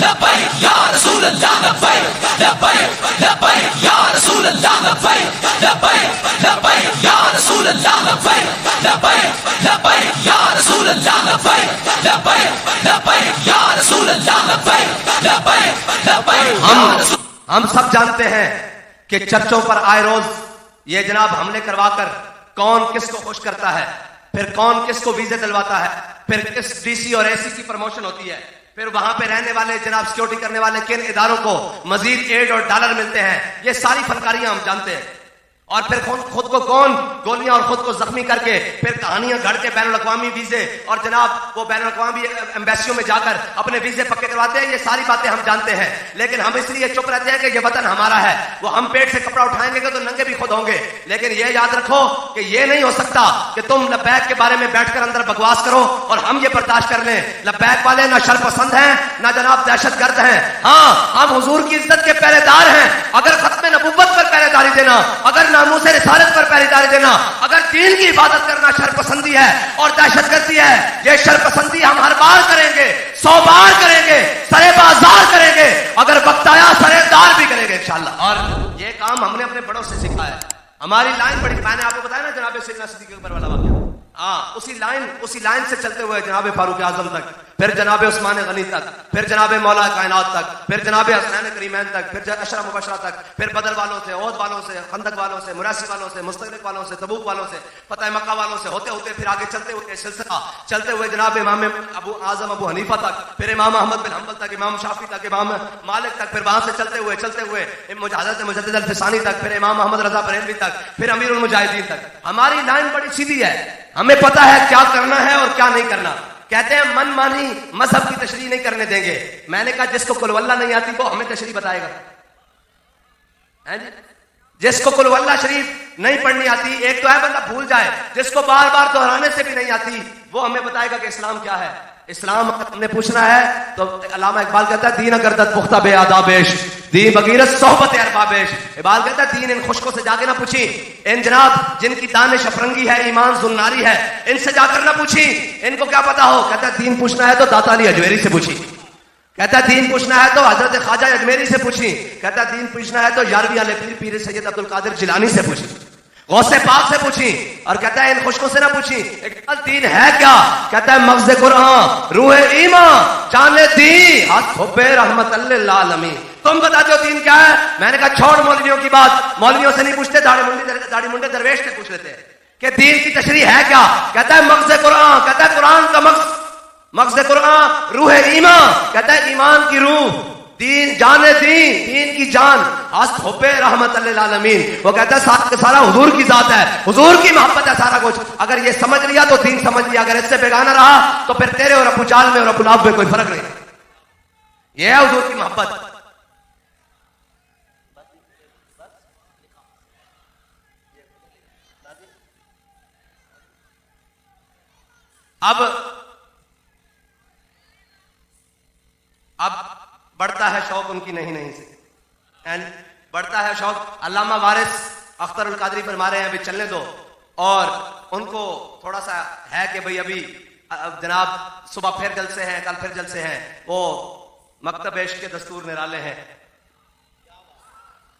لبیک یا رسول اللہ لبیک لبیک لبیک یا رسول اللہ لبیک لبیک لبیک یا رسول اللہ لبیک لبیک لبیک یا رسول اللہ لبیک لبیک لبیک یا رسول اللہ لبیک لبیک لبیک. ہم سب جانتے ہیں کہ چرچوں پر آئے روز یہ جناب حملے کروا کر کون کس کو خوش کرتا ہے، پھر کون کس کو ویزے دلواتا ہے، پھر کس ڈی سی اور اے سی کی پروموشن ہوتی ہے، پھر وہاں پہ رہنے والے جناب سیکورٹی کرنے والے کن اداروں کو مزید ایڈ اور ڈالر ملتے ہیں. یہ ساری فنکاریاں ہم جانتے ہیں. اور پھر خود کو کون گولیاں اور خود کو زخمی کر کے پھر کہانیاں گھڑ کے بین الاقوامی ویزے اور جناب وہ بین الاقوامی ایمبیسیوں میں جا کر اپنے ویزے پکے کرواتے ہیں. یہ ساری باتیں ہم جانتے ہیں, لیکن ہم اس لیے چپ رہتے ہیں کہ یہ وطن ہمارا ہے. وہ ہم پیٹ سے کپڑا اٹھائیں گے تو ننگے بھی خود ہوں گے, لیکن یہ یاد رکھو کہ یہ نہیں ہو سکتا کہ تم لبیک کے بارے میں بیٹھ کر اندر بکواس کرو اور ہم یہ برداشت کر لیں. لبیک والے نہ شر پسند ہیں نہ جناب دہشت گرد ہیں. ہاں ہم حضور کی عزت کے پہرے دار ہیں. اگر ختم نبوت پر پہرے داری دینا, اگر ناموس رسالت پر پہرے داری دینا, اگر دین کی عبادت کرنا شر پسندی ہے اور دہشت گردی ہے, یہ شر پسندی ہم ہر بار کریں گے, 100 بار کریں گے, سرے بازار کریں گے, اگر وقت آیا سرے دار بھی کریں گے انشاءاللہ. اور یہ کام ہم نے اپنے بڑوں سے سیکھا ہے. ہماری لائن بڑی, میں نے آپ کو بتایا نا جناب سیدنا صدیق اکبر والا واقعہ, ہاں اسی لائن سے چلتے ہوئے جناب فاروق اعظم تک, پھر جناب عثمان غنی تک, پھر جناب مولا کائنات تک, پھر جناب حسنین کریمین تک, پھر عشرہ مبشرہ تک, پھر بدر والوں سے, احد والوں سے, خندق والوں سے, مراسی والوں سے, مستغرق والوں سے, تبوک والوں سے, فتح مکہ والوں سے ہوتے ہوتے پھر آگے چلتے ہوئے سلسلہ چلتے ہوئے جناب امام ابو حنیفہ تک, پھر امام احمد بن حنبل تک, امام شافعی تک, امام مالک تک, پھر وہاں سے چلتے ہوئے حضرت مجدد الفسانی تک, پھر امام محمد رضا بریلوی تک, پھر امیر المجاہدین تک. ہماری لائن بڑی سیدھی ہے, ہمیں پتا ہے کیا کرنا ہے اور کیا نہیں کرنا. کہتے ہیں من مانی مذہب کی تشریح نہیں کرنے دیں گے. میں نے کہا جس کو قل واللہ نہیں آتی وہ ہمیں تشریح بتائے گا. جس کو قل واللہ شریف نہیں پڑھنی آتی, ایک تو ہے بندہ بھول جائے, جس کو بار بار دہرانے سے بھی نہیں آتی وہ ہمیں بتائے گا کہ اسلام کیا ہے. اسلام ہم نے پوچھنا ہے تو علامہ اقبال کہتا ہے دین اگردت پختہ بے آدابش, دین بغیرت صحبت اربابش. اقبال کہتا ہے دین ان خشکوں سے جا کے نہ پوچھی, ان جناب جن کی دانش افرنگی ہے, ایمان زناری ہے, ان سے جا کر نہ پوچھی, ان کو کیا پتا ہو. کہتا ہے دین پوچھنا ہے تو داتا علی اجمیری سے پوچھی, کہتا ہے دین پوچھنا ہے تو حضرت خواجہ اجمیری سے پوچھی, کہتا ہے دین پوچھنا ہے تو یارویں والے پیر پیر سید عبد القادر جیلانی سے پوچھی, غوث پاک سے پوچھی, اور کہتا ہے ان خشکوں سے نہ پوچھی. دین ہے کیا؟ کہتا ہے مغز قرآن, روح ایمان, جان دی, ہاتھ حب رحمت للعالمین. تم بتا دو دین کیا ہے. میں نے کہا چھوڑ مولویوں کی بات, مولویوں سے نہیں پوچھتے, داڑھی منڈے درویش سے پوچھ لیتے کہ دین کی تشریح ہے کیا. کہتا ہے مغز قرآن, کہتا ہے قرآن کا مغز قرآن, روح ایمان, کہتا ہے ایمان کی روح, دین جان دین کی جان, ہست حب رحمت للعالمین. وہ کہتا ہے سارا حضور کی ذات ہے, حضور کی محبت ہے سارا کچھ. اگر یہ سمجھ لیا تو دین سمجھ لیا, اگر اس سے بیگانہ رہا تو پھر تیرے اور ابو جال میں اور ابو لہب میں کوئی فرق نہیں. یہ ہے حضور کی محبت. اب بڑھتا ہے شوق ان کی نہیں سے, بڑھتا ہے شوق. علامہ وارث اختر القادری فرما رہے ہیں ابھی چلنے دو, اور ان کو تھوڑا سا ہے کہ بھئی ابھی جناب صبح پھر جلسے ہیں, کل پھر جلسے ہیں, وہ مکتب عشق کے دستور نرالے ہیں.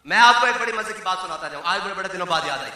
میں آپ کو ایک بڑی مزے کی بات سناتا جاؤں, آج بڑے دنوں بعد یاد آئی.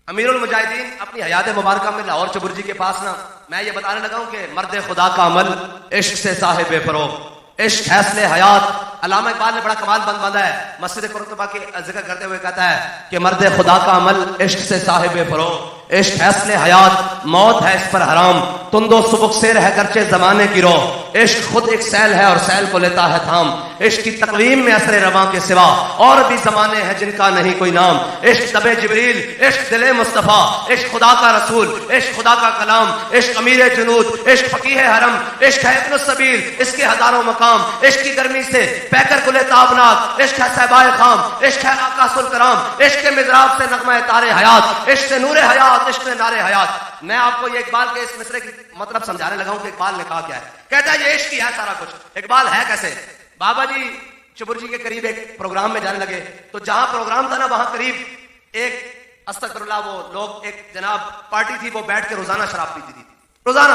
امیر المجاہدین اپنی حیات مبارکہ میں لاہور چبرجی کے پاس نا, میں یہ بتانے لگا ہوں کہ مرد خدا کا عمل عشق سے صاحب فروغ, عشق حیصل حیات. علامہ اقبال نے بڑا کمال بند باندھا ہے, مسجد قرطبہ کے ذکر کرتے ہوئے کہتا ہے کہ مرد خدا کا عمل عشق سے صاحب فروغ, عشق حیصل حیات, موت ہے اس پر حرام, تند و سبک سے رہ گرچہ زمانے کی رو, عشق خود ایک سیل ہے اور سیل کو لیتا ہے تھام, عشق کی تقویم میں اثر رواں کے سوا اور بھی زمانے ہیں جن کا نہیں کوئی نام, عشق طب جبریل, عشق دل مصطفیٰ, عشق خدا کا رسول, عشق خدا کا کلام, عشق امیر جنود, عشق فقیہ حرم, عشق ہے ابن السبیل, اس کے ہزاروں مقام, عشق کی گرمی سے پیکر کلے تابناک, عشق ہے صحبائے خام, عشق ہے آقا الکرام, عشق کے مضراب سے نغمہ تار حیات, عشق سے نور حیات, عشق سے نار حیات. میں آپ کو یہ اقبال کے اس مصرے کی مطلب سمجھانے لگا ہوں کہ اقبال نے کہا کیا ہے. کہتا ہے یہ عشق ہی ہے سارا کچھ. اقبال ہے کیسے؟ بابا جی چبرجی کے قریب ایک پروگرام میں جانے لگے, تو جہاں پروگرام تھا نا وہاں قریب ایک استغفر اللہ وہ لوگ, ایک جناب پارٹی تھی, وہ بیٹھ کے روزانہ شراب پیتی تھی, روزانہ.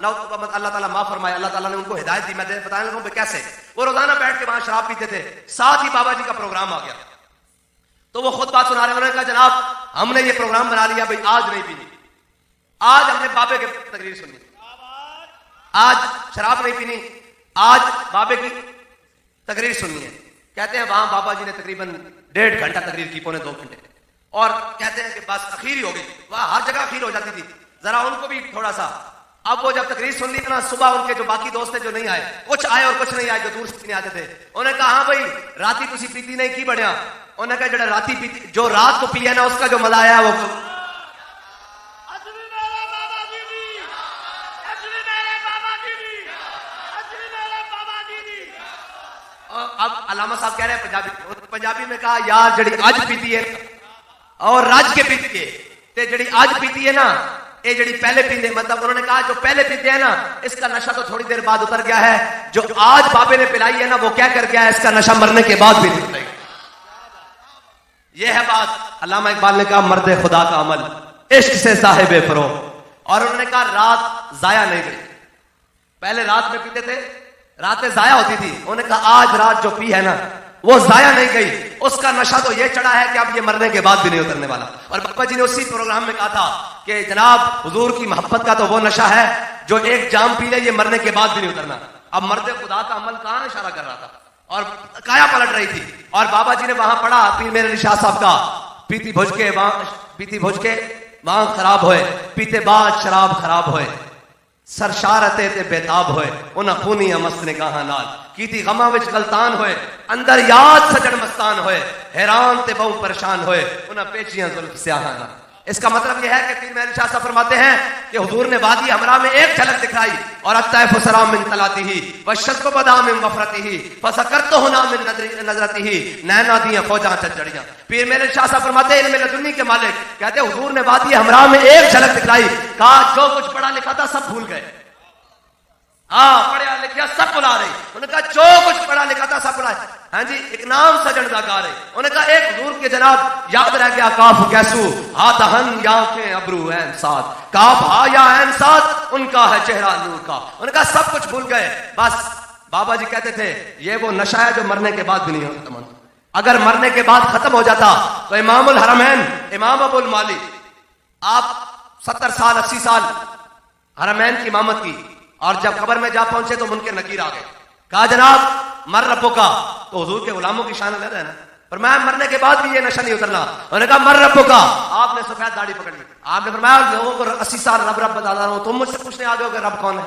اللہ تعالیٰ معاف فرمائے, اللہ تعالیٰ نے ان کو ہدایت دی. میں بتانے لگا ہوں کیسے. وہ روزانہ بیٹھ کے وہاں شراب پیتے تھے, ساتھ ہی بابا جی کا پروگرام آ گیا, تو وہ خود بات سنا رہے. انہوں نے کہا جناب ہم نے یہ پروگرام بنا لیا بھائی, آج نہیں پینی, آج ہم نے بابے کی تقریر سنی, آج شراب نہیں پینی, آج بابے کی تقریر سننی ہے. کہتے ہیں وہاں بابا جی نے تقریباً 1.5 گھنٹہ تقریر کی, پونے 2 گھنٹے, اور کہتے ہیں کہ بس اخیر ہی ہو گئی. وہاں ہر جگہ اخیر ہو جاتی تھی, ذرا ان کو بھی تھوڑا سا اب وہ جب تقریر سن لی نا صبح ان کے جو باقی دوست تھے جو نہیں آئے, کچھ آئے اور کچھ نہیں آئے, جو دور سے نہیں آتے تھے, انہوں نے کہا ہاں بھائی راتی تسی پیتی نہیں کی بڑھیا. انہوں نے کہا جڑا راتی پیتی جو رات کو پیا نا اس کا جو مزہ آیا وہ اب علامہ صاحب کہہ رہے ہیں پنجابی میں کہا یار جڑی آج پیتی ہے اور راج کے پیتی ہے تے جڑی آج پیتی ہے نا یہ جڑی پہلے پیتے, مطلب انہوں نے کہا جو پہلے پیتے ہیں نا اس کا نشہ تو تھوڑی دیر بعد اتر گیا ہے, جو آج بابے نے پلائی ہے نا وہ کیا کر گیا ہے, اس کا نشہ مرنے کے بعد بھی نہیں اترے گا. یہ ہے بات. علامہ اقبال نے کہا مرد خدا کا عمل عشق سے صاحب فرو, اور انہوں نے کہا رات ضائع نہیں گئی. پہلے رات میں پیتے تھے, راتیں ضائع ہوتی تھی, انہوں نے کہا آج رات جو پی ہے نا وہ ضائع نہیں گئی, اس کا نشہ تو یہ چڑھا ہے کہ اب یہ مرنے کے بعد بھی نہیں اترنے والا. اور بابا جی نے اسی پروگرام میں کہا تھا کہ جناب حضور کی محبت کا تو وہ نشہ ہے جو ایک جام پی لے یہ مرنے کے بعد بھی نہیں اترنا. اب مرد خدا کا عمل کہاں اشارہ کر رہا تھا اور کایا پلٹ رہی تھی, اور بابا جی نے وہاں پڑھا پیر میرے علی شاہ صاحب کا پیتی بھوج کے وہاں خراب ہوئے, پیتے بعد شراب خراب ہوئے, سرشارتے تے بیتاب ہوئے, انہاں خونی مست نگاہاں نال کیتی غماں وچ غلطان ہوئے, اندر یاد سجن مستان ہوئے, حیران تے بہو پریشان ہوئے, انہاں پیچیاں زلف سیاہاں نال. اس کا مطلب یہ ہے کہ پیر میرے شاہ صاحب فرماتے ہیں کہ حضور نے وادی حمراء میں ایک جھلک دکھائی, اور الطیف سلام من طلاته والشذب بدا من وفرته فسکرت هنا من نظرته نینا دیاں فوجاں چڑیاں. پیر میرے شاہ صاحب فرماتے ہیں علم لدنی کے مالک کہتے ہیں حضور نے وادی حمراء میں ایک جھلک دکھائی, کہا جو کچھ پڑھا لکھا تھا سب بھول گئے. ہاں پڑھیا لکھیا سب بلا رہی, انہوں نے کہا جو کچھ پڑھا لکھا تھا سب بلا. ہاں جی ایک نام سجن دا گا رہے, انہوں نے کہا ایک حضور کے جناب یاد رہ گیا کاف کیسو ہا دہن یا کے ابرو این ساتھ, کاف ہا یا این ساتھ ان کا ہے چہرہ نور کا. انہوں نے کہا سب کچھ بھول گئے. بس بابا جی کہتے تھے یہ وہ نشہ ہے جو مرنے کے بعد بھی نہیں ختم ہوتا. اگر مرنے کے بعد ختم ہو جاتا تو امام الحرمین امام ابو المالی آپ 70 سال 80 سال حرمین کی امامت کی, اور جب قبر میں جا پہنچے تو منکر نکیر آ گئے. کہا جناب مر ربو کا, تو حضور کے غلاموں کی شان لے رہے ہیں, فرمایا مرنے کے بعد بھی یہ نشہ نہیں اترنا. انہوں نے کہا مر ربو کا, آپ نے سفید داڑھی پکڑ لی, آپ نے فرمایا لوگوں کو 80 سال رب رب بتا رہا ہوں, تم مجھ سے پوچھنے آ گئے ہو کہ رب کون ہے.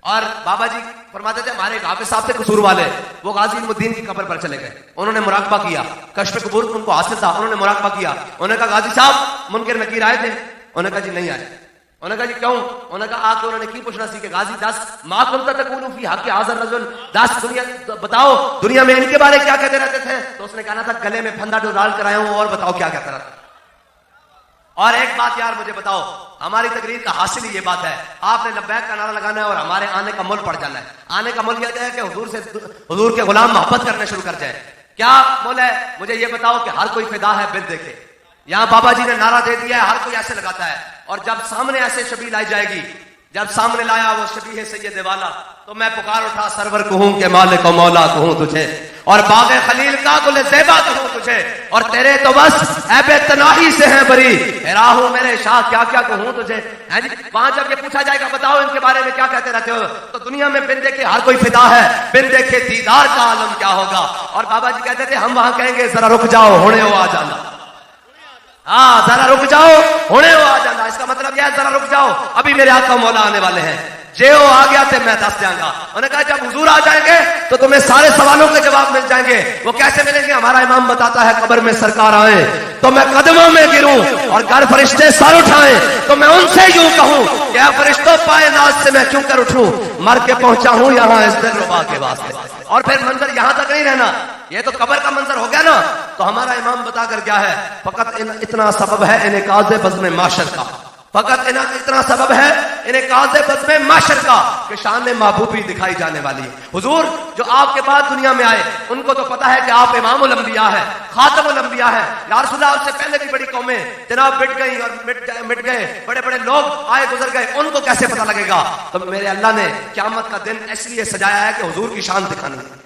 اور بابا جی فرماتے تھے ہمارے حافظ صاحب تھے قصور والے, وہ غازی الدین کی قبر پر چلے گئے, انہوں نے مراقبہ کیا, کشف قبور ان کو حاصل تھا, انہوں نے مراقبہ کیا. انہوں نے کہا غازی صاحب منکر نکیر آئے تھے, انہوں نے کہا جی نہیں آئے. انہوں نے کہا جی کیوں؟ انہوں نے کہا آ کے انہوں نے کی پوچھنا سی کہ غازی 10 ما کنت تقول فی حق حاضر رجل, 10 دنیا بتاؤ دنیا میں ان کے بارے کیا کہتے رہتے تھے. تو اس نے کہا تھا گلے میں پھندا ڈال کر آیا ہوں, اور بتاؤ کیا کہتا رہتا. اور ایک بات یار مجھے بتاؤ, ہماری تقریر کا حاصل ہی یہ بات ہے, آپ نے لبیک کا نعرہ لگانا ہے اور ہمارے آنے کا مول پڑ جانا ہے. آنے کا مول یہ ہے کہ حضور کے غلام محبت کرنے شروع کر جائے. کیا مول ہے مجھے یہ بتاؤ کہ ہر کوئی فدا ہے بن دیکھے. یہاں بابا جی نے نعرہ دے دیا ہے, ہر کوئی ایسے لگاتا ہے, اور جب سامنے ایسے شبیہ لائی جائے گی, جب سامنے لایا وہ شبیہ سید والا, تو میں پکار اٹھا سرور کہوں کہ مالک و مولا کہوں تجھے, اور باغ خلیل کا گل زیبا کہوں تجھے, اور تیرے تو بس عیب تناہی سے ہیں بری, راہو میرے شاہ کیا کیا کہوں تجھے. وہاں جب یہ پوچھا جائے گا بتاؤ ان کے بارے میں کیا کہتے رہتے ہو, تو دنیا میں بن دیکھے ہر کوئی فدا ہے, بن دیکھے دیدار کا عالم کیا ہوگا. اور بابا جی کہتے تھے ہم وہاں کہیں گے ذرا رک جاؤ ہونے ہو آ جانا, ہاں ذرا رک جاؤ ہونے ہو آ جانا. اس کا مطلب یہ ہے ذرا رک جاؤ, ابھی میرے آقا مولا آنے والے ہیں, جے وہ آ گیا تو میں دس جاؤں گا. انہوں نے کہا جب حضور آ جائیں گے تو تمہیں سارے سوالوں کے جواب مل جائیں گے. وہ کیسے ملیں گے؟ ہمارا امام بتاتا ہے قبر میں سرکار آئے تو میں قدموں میں گروں, اور گر فرشتے سر اٹھائیں تو میں ان سے یوں کہوں کہ اے فرشتوں پائے ناز سے میں کیوں کر اٹھوں, مر کے پہنچا ہوں یہاں اس دل ربا کے واسطے. اور پھر منظر یہاں تک نہیں رہنا, یہ تو قبر کا منظر ہو گیا نا. تو ہمارا امام بتا کر کیا ہے, فقط اتنا سبب ہے انعکاس بزم معاشر کا, فقط اتنا سبب ہے انعکاس بزم معاشر کا کہ شان محبوبی دکھائی جانے والی ہے. حضور جو آپ کے بعد دنیا میں آئے ان کو تو پتا ہے کہ آپ امام الانبیاء ہے, خاتم الانبیاء ہے. یا رسول اللہ, اس سے پہلے بھی بڑی قومیں جناب مٹ گئی اور مٹ گئے, بڑے بڑے لوگ آئے گزر گئے, ان کو کیسے پتا لگے گا؟ تو میرے اللہ نے قیامت کا دن اس لیے سجایا ہے کہ حضور کی شان دکھانی ہے.